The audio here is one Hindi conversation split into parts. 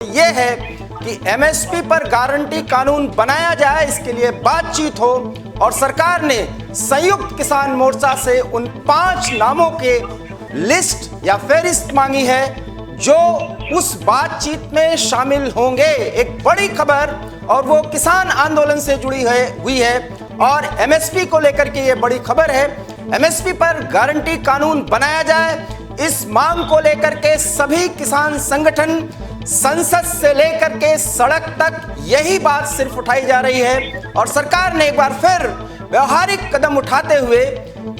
ये है कि एमएसपी पर गारंटी कानून बनाया जाए, इसके लिए बातचीत हो। और सरकार ने संयुक्त किसान मोर्चा से उन 5 नामों के लिस्ट या फहरिस्त मांगी है जो उस बातचीत में शामिल होंगे। एक बड़ी खबर, और वो किसान आंदोलन से जुड़ी हुई है और एमएसपी को लेकर के ये बड़ी खबर है। एमएसपी पर गारंटी कानून बनाया जाए, इस मांग को लेकर के सभी किसान संगठन संसद से लेकर के सड़क तक यही बात सिर्फ उठाई जा रही है। और सरकार ने एक बार फिर व्यवहारिक कदम उठाते हुए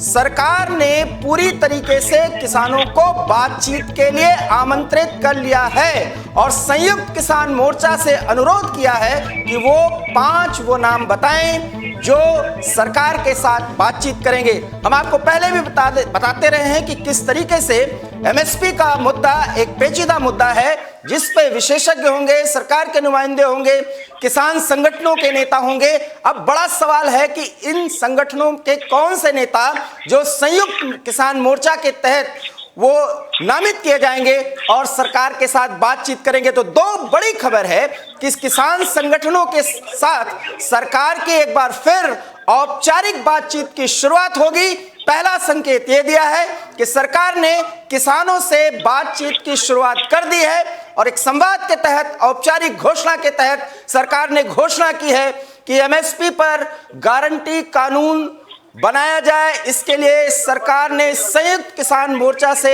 सरकार ने पूरी तरीके से किसानों को बातचीत के लिए आमंत्रित कर लिया है और संयुक्त किसान मोर्चा से अनुरोध किया है कि वो 5 नाम बताएं जो सरकार के साथ बातचीत करेंगे। हम आपको पहले भी बताते रहे हैं कि किस तरीके से एमएसपी का मुद्दा एक पेचीदा मुद्दा है, जिस पे विशेषज्ञ होंगे, सरकार के नुमाइंदे होंगे, किसान संगठनों के नेता होंगे। अब बड़ा सवाल है कि इन संगठनों के कौन से नेता जो संयुक्त किसान मोर्चा के तहत वो नामित किए जाएंगे और सरकार के साथ बातचीत करेंगे। तो 2 बड़ी खबर है कि इस किसान संगठनों के साथ सरकार की एक बार फिर औपचारिक बातचीत की शुरुआत होगी। पहला संकेत यह दिया है कि सरकार ने किसानों से बातचीत की शुरुआत कर दी है और एक संवाद के तहत, औपचारिक घोषणा के तहत सरकार ने घोषणा की है कि एमएसपी पर गारंटी कानून बनाया जाए। इसके लिए सरकार ने संयुक्त किसान मोर्चा से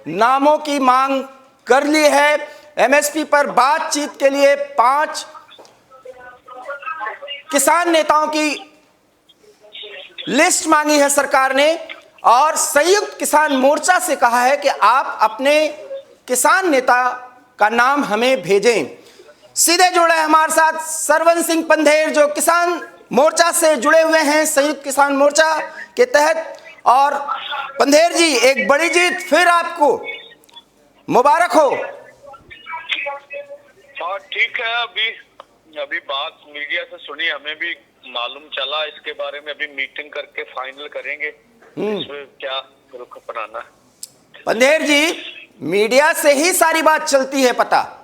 नामों की मांग कर ली है। एमएसपी पर बातचीत के लिए 5 किसान नेताओं की लिस्ट मांगी है सरकार ने और संयुक्त किसान मोर्चा से कहा है कि आप अपने किसान नेता का नाम हमें भेजें। सीधे जुड़े हमारे साथ सरवन सिंह पंधेर, जो किसान मोर्चा से जुड़े हुए हैं संयुक्त किसान मोर्चा के तहत। और पंधेर जी, एक बड़ी जीत फिर आपको मुबारक हो। हाँ ठीक है, अभी बात मीडिया से सुनी, हमें भी मालूम चला इसके बारे में। अभी मीटिंग करके फाइनल करेंगे इसमें क्या रुख अपनाना है। पंधेर जी, मीडिया से ही सारी बात चलती है पता।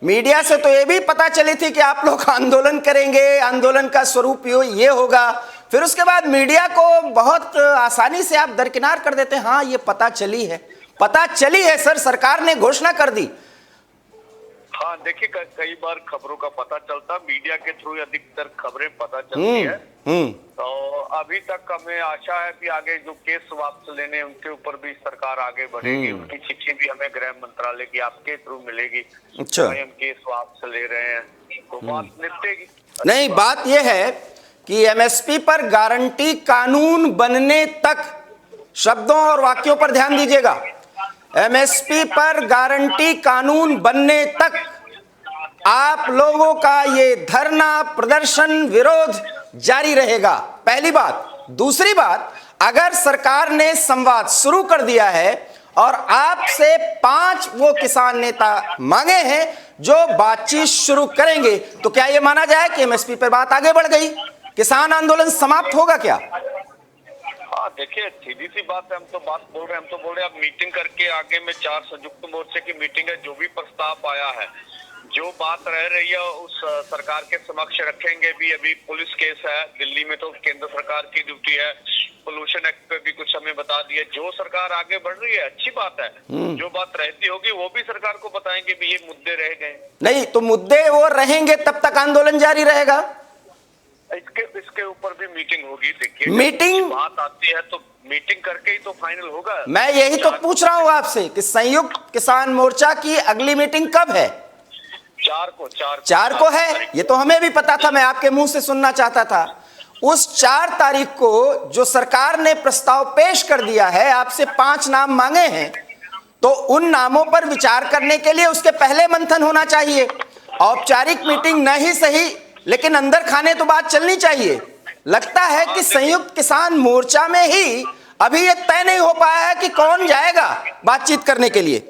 मीडिया से तो ये भी पता चली थी कि आप लोग आंदोलन करेंगे, आंदोलन का स्वरूप ये होगा। फिर उसके बाद मीडिया को बहुत आसानी से आप दरकिनार कर देते हैं। हाँ, ये पता चली है सर, सरकार ने घोषणा कर दी। हाँ देखिए, कई बार खबरों का पता चलता, मीडिया के थ्रू अधिकतर खबरें पता चलती है। तो अभी तक हमें आशा है कि आगे जो केस वापस लेने उनके ऊपर भी सरकार आगे बढ़ेगी। उनकी चिट्ठी भी हमें गृह मंत्रालय की आपके थ्रू मिलेगी। अच्छा, हम केस वापस ले रहे हैं तो बात निपटेगी। नहीं, बात यह है कि एमएसपी पर गारंटी कानून बनने तक, शब्दों और वाक्यों पर ध्यान दीजिएगा, एमएसपी पर गारंटी कानून बनने तक आप लोगों का ये धरना, प्रदर्शन, विरोध जारी रहेगा। पहली बात। दूसरी बात, अगर सरकार ने संवाद शुरू कर दिया है और आपसे 5 किसान नेता मांगे हैं जो बातचीत शुरू करेंगे, तो क्या यह माना जाए कि एमएसपी पर बात आगे बढ़ गई, किसान आंदोलन समाप्त होगा क्या? हाँ देखिए, सीधी सी बात है, हम तो बोल रहे हैं अब मीटिंग करके आगे में 4 संयुक्त मोर्चे की मीटिंग है। जो भी प्रस्ताव आया है, जो बात रह रही है, उस सरकार के समक्ष रखेंगे भी। अभी पुलिस केस है दिल्ली में, तो केंद्र सरकार की ड्यूटी है। पोल्यूशन एक्ट पे भी कुछ हमें बता दिया। जो सरकार आगे बढ़ रही है अच्छी बात है, जो बात रहती होगी वो भी सरकार को बताएंगे भी ये मुद्दे रह गए। नहीं तो मुद्दे वो रहेंगे तब तक आंदोलन जारी रहेगा। इसके ऊपर भी मीटिंग होगी। देखिए, मीटिंग बात आती है तो मीटिंग करके ही तो फाइनल होगा। मैं यही तो पूछ रहा हूं आपसे कि संयुक्त किसान मोर्चा की अगली मीटिंग कब है? 4 को है, ये तो हमें भी पता था, मैं आपके मुंह से सुनना चाहता था। उस 4 तारीख को जो सरकार ने प्रस्ताव पेश कर दिया है, आपसे 5 नाम मांगे हैं, तो उन नामों पर विचार करने के लिए उसके पहले मंथन होना चाहिए। औपचारिक मीटिंग न ही सही, लेकिन अंदर खाने तो बात चलनी चाहिए। लगता है कि संयुक्त किसान मोर्चा में ही अभी ये तय नहीं हो पाया है कि कौन जाएगा बातचीत करने के लिए।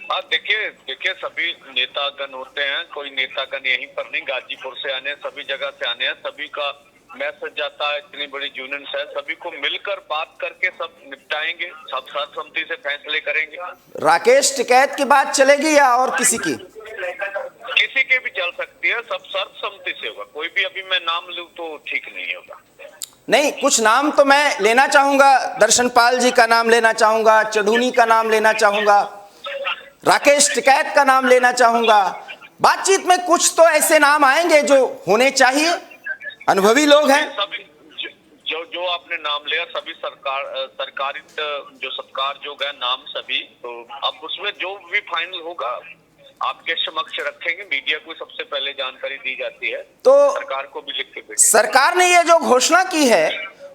हाँ देखिए सभी नेतागण होते हैं, कोई नेतागण यहीं पर नहीं, गाजीपुर से आने, सभी जगह से आने हैं, सभी का मैसेज जाता है, इतनी बड़ी यूनियंस है, सभी को मिलकर बात करके सब निपटाएंगे, सब सर्वसम्मति से फैसले करेंगे। राकेश टिकैत की बात चलेगी या और किसी की? किसी की भी चल सकती है, सब सर्वसम्मति से होगा। कोई भी अभी मैं नाम लूं तो ठीक नहीं होगा। नहीं, कुछ नाम तो मैं लेना चाहूंगा। दर्शनपाल जी का नाम लेना चाहूंगा, चढ़ूनी का नाम लेना चाहूंगा, राकेश टिकैत का नाम लेना चाहूंगा। बातचीत में कुछ तो ऐसे नाम आएंगे जो होने चाहिए, अनुभवी लोग हैं। सभी जो आपने नाम लिया, सभी सरकारी जो सत्कार जो है नाम सभी, तो अब उसमें जो भी फाइनल होगा आपके समक्ष रखेंगे। मीडिया को सबसे पहले जानकारी दी जाती है, तो सरकार को भी लिख के भेजेंगे। सरकार ने ये जो घोषणा की है,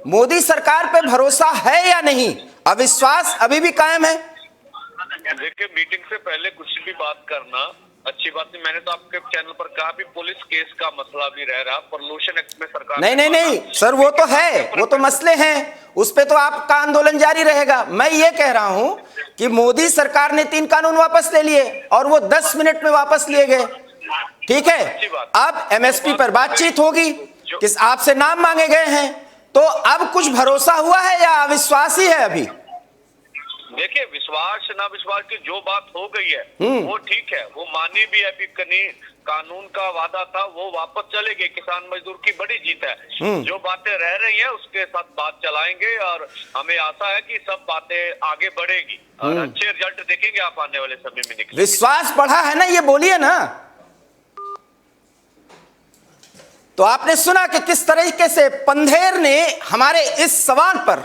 मोदी सरकार पे भरोसा है या नहीं? अविश्वास अभी भी कायम है? देखिए, मीटिंग से पहले कुछ भी बात करना अच्छी बात नहीं। मैंने तो आपके चैनल पर कहा भी पुलिस केस का मसला भी रह रहा, पॉल्यूशन एक्ट में सरकार नहीं सर, वो तो है, वो तो मसले हैं, उस पे तो आपका आंदोलन जारी रहेगा। मैं ये कह रहा हूं कि मोदी सरकार ने 3 कानून वापस ले लिए और वो 10 मिनट में वापस लिए गए। ठीक है, अब एमएसपी पर बातचीत होगी, किस आपसे नाम मांगे गए हैं, तो अब कुछ भरोसा हुआ है या अविश्वास ही है अभी? देखिए, विश्वास ना विश्वास की जो बात हो गई है वो ठीक है, वो मानी भी है। कानून का वादा था वो वापस चलेगी, किसान मजदूर की बड़ी जीत है। जो बातें रह रही हैं उसके साथ बात चलाएंगे और हमें आशा है कि सब बातें आगे बढ़ेगी और अच्छे रिजल्ट देखेंगे आप आने वाले समय में। निकले विश्वास बढ़ा है ना, ये बोलिए ना। तो आपने सुना कि किस तरीके से पंधेर ने हमारे इस सवाल पर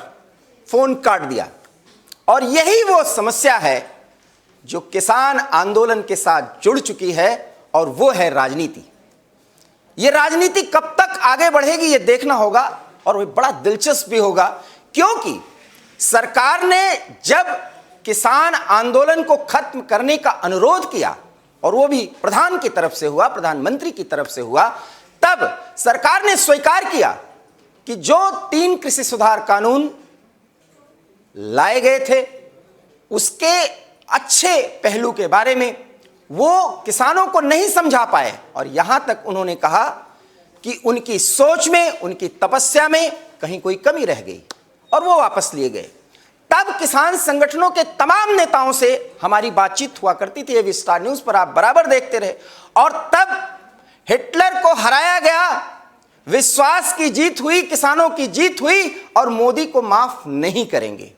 फोन काट दिया, और यही वो समस्या है जो किसान आंदोलन के साथ जुड़ चुकी है, और वो है राजनीति। ये राजनीति कब तक आगे बढ़ेगी ये देखना होगा, और वो बड़ा दिलचस्प भी होगा, क्योंकि सरकार ने जब किसान आंदोलन को खत्म करने का अनुरोध किया, और वो भी प्रधान की तरफ से हुआ, प्रधानमंत्री की तरफ से हुआ, तब सरकार ने स्वीकार किया कि जो 3 कृषि सुधार कानून लाए गए थे उसके अच्छे पहलू के बारे में वो किसानों को नहीं समझा पाए, और यहां तक उन्होंने कहा कि उनकी सोच में, उनकी तपस्या में कहीं कोई कमी रह गई, और वो वापस लिए गए। तब किसान संगठनों के तमाम नेताओं से हमारी बातचीत हुआ करती थी, ये स्टार न्यूज पर आप बराबर देखते रहे, और तब हिटलर को हराया गया, विश्वास की जीत हुई, किसानों की जीत हुई, और मोदी को माफ नहीं करेंगे,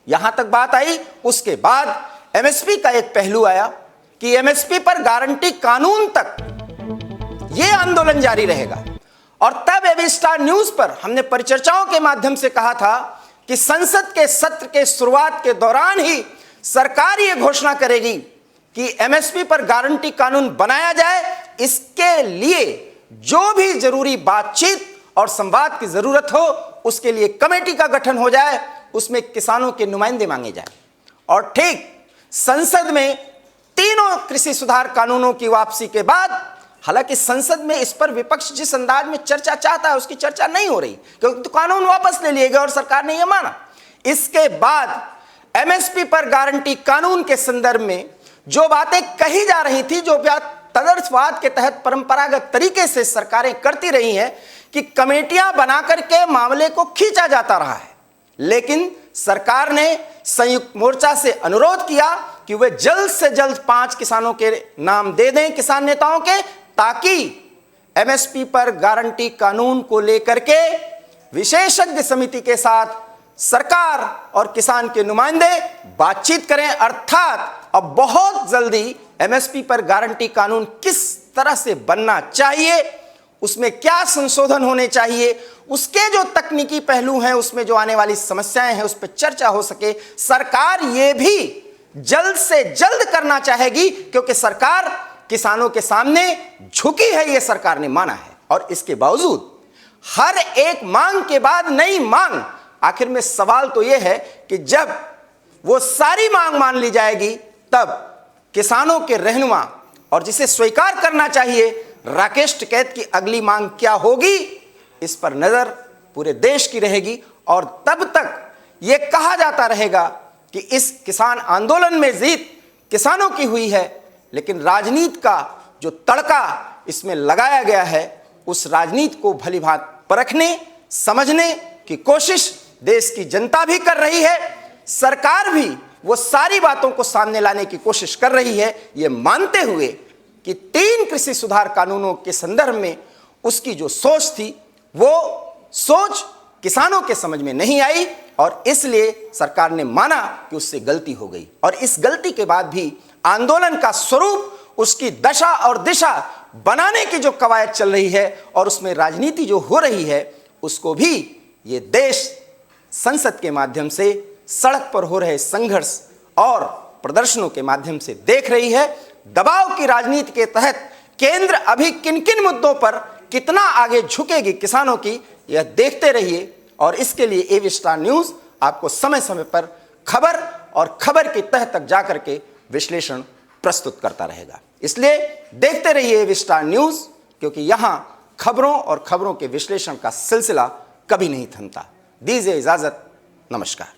यहां तक बात आई। उसके बाद एमएसपी का एक पहलू आया कि एमएसपी पर गारंटी कानून तक यह आंदोलन जारी रहेगा, और तब एबी स्टार न्यूज पर हमने परिचर्चाओं के माध्यम से कहा था कि संसद के सत्र के शुरुआत के दौरान ही सरकार यह घोषणा करेगी कि एमएसपी पर गारंटी कानून बनाया जाए। इसके लिए जो भी जरूरी बातचीत और संवाद की जरूरत हो उसके लिए कमेटी का गठन हो जाए, उसमें किसानों के नुमाइंदे मांगे जाए। और ठीक संसद में तीनों कृषि सुधार कानूनों की वापसी के बाद, हालांकि संसद में इस पर विपक्ष जिस अंदाज में चर्चा चाहता है उसकी चर्चा नहीं हो रही, क्योंकि तो कानून वापस ले लिए गए और सरकार ने यह माना। इसके बाद एमएसपी पर गारंटी कानून के संदर्भ में जो बातें कही जा रही थी, जो तदर्थवाद के तहत परंपरागत तरीके से सरकारें करती रही हैं कि कमेटियां बनाकर के मामले को खींचा जाता रहा है, लेकिन सरकार ने संयुक्त मोर्चा से अनुरोध किया कि वे जल्द से जल्द 5 किसानों के नाम दे दें, किसान नेताओं के, ताकि एमएसपी पर गारंटी कानून को लेकर के विशेषज्ञ समिति के साथ सरकार और किसान के नुमाइंदे बातचीत करें। अर्थात अब बहुत जल्दी एमएसपी पर गारंटी कानून किस तरह से बनना चाहिए, उसमें क्या संशोधन होने चाहिए, उसके जो तकनीकी पहलू हैं, उसमें जो आने वाली समस्याएं हैं, उस पर चर्चा हो सके। सरकार ये भी जल्द से जल्द करना चाहेगी, क्योंकि सरकार किसानों के सामने झुकी है, यह सरकार ने माना है। और इसके बावजूद हर एक मांग के बाद नई मांग, आखिर में सवाल तो यह है कि जब वो सारी मांग मान ली जाएगी, तब किसानों के रहनुमा और जिसे स्वीकार करना चाहिए राकेश टिकैत की अगली मांग क्या होगी, इस पर नजर पूरे देश की रहेगी। और तब तक यह कहा जाता रहेगा कि इस किसान आंदोलन में जीत किसानों की हुई है, लेकिन राजनीति का जो तड़का इसमें लगाया गया है, उस राजनीति को भली भांति परखने समझने की कोशिश देश की जनता भी कर रही है, सरकार भी वो सारी बातों को सामने लाने की कोशिश कर रही है, ये मानते हुए कि 3 कृषि सुधार कानूनों के संदर्भ में उसकी जो सोच थी वो सोच किसानों के समझ में नहीं आई और इसलिए सरकार ने माना कि उससे गलती हो गई। और इस गलती के बाद भी आंदोलन का स्वरूप, उसकी दशा और दिशा बनाने की जो कवायद चल रही है और उसमें राजनीति जो हो रही है, उसको भी ये देश संसद के माध्यम से, सड़क पर हो रहे संघर्ष और प्रदर्शनों के माध्यम से देख रही है। दबाव की राजनीति के तहत केंद्र अभी किन किन मुद्दों पर कितना आगे झुकेगी किसानों की, यह देखते रहिए। और इसके लिए एवी स्टार न्यूज आपको समय समय पर खबर और खबर की तह तक जाकर के विश्लेषण प्रस्तुत करता रहेगा। इसलिए देखते रहिए एवी स्टार न्यूज, क्योंकि यहां खबरों और खबरों के विश्लेषण का सिलसिला कभी नहीं थमता। दीजिए इजाजत, नमस्कार।